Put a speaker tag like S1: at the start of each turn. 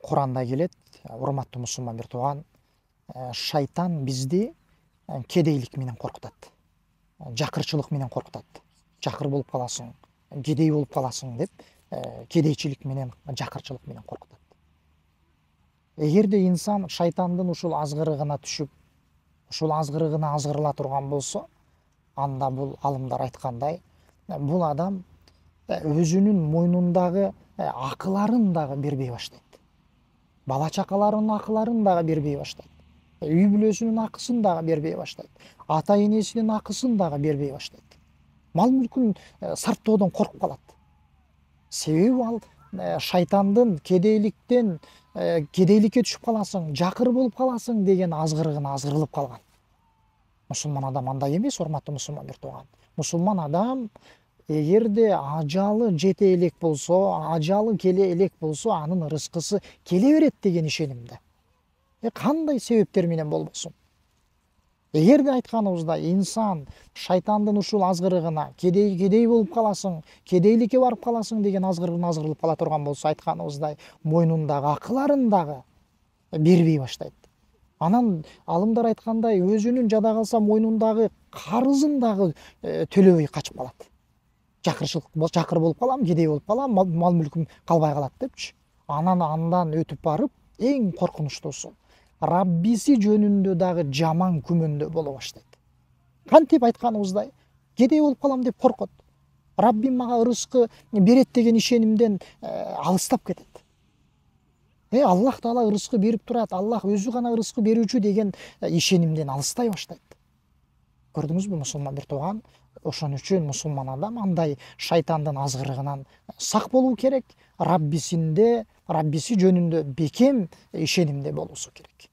S1: Куранда келет, урматтуу мусулман бир тууган, шайтан бизди кедейлик менен коркутат, жакырчылык менен коркутат. Жакыр болуп каласың, кедей болуп каласың деп, кедейчилик менен, жакырчылык менен коркутат. Эгерде инсан шайтандын ушул азгырыгына түшүп, ушул азгырыгына азгырыла турган болсо, анда бул алымдар айткандай, бул адам өзүнүн мойнундагы акыларын дагы бербей баштайт. Бала чакаларынын акыларын дагы бербей баштайт. Үй бүлөсүнүн акысын дагы бербей баштайт. Ата энесинин акысын дагы бербей баштайт. Мал мүлкүн сарптоодон коркуп калат. Себеби ал шайтандын кедейликтен кедейликке түшүп каласың, жакыр болуп каласың деген азгырыгына азгырылып калган. Мусулман адам андай эмес, урматтуу мусулман бир тууган. Мусулман адам эгерде ажалы жете элек болсо, ажалы келе элек болсо, анын ырыскысы келе берет деген ишенимде. Кандай себептер менен болбосун. Эгерде айтканыбыздай инсан шайтандын ушул азгырыгына кедей болуп каласың, кедейликке барып каласың деген азгырыгына азгырылып кала турган болсо, айтканыбыздай мойнундагы акыларын дагы бербей баштайт. Анан алымдар айткандай өзүнүн жада калса мойнундагы карызын дагы төлөбөй качып калат. Жакыр болуп калам, кедей болуп калам, мал мүлкүм калбай калат депчи. Андан өтүп барып эң коркунучтуусу Раббиси жөнүндө дагы жаман күмөндө боло баштайт. Кантип айтканыбыздай, кедей болуп калам деп коркот. Раббим мага ырыскы берет деген ишенимден алыстап кетет. Аллах Таала ырыскы берип турат, Аллах өзү гана ырыскы берүүчү деген ишенимден алыстай баштайт. Көрдүңүзбү мусулман бир тууган? Ошон үчүн мусулман адам андай шайтандын азгырыгынан сак болуу керек, Раббиси жөнүндө бекем ишенимде болуусу керек.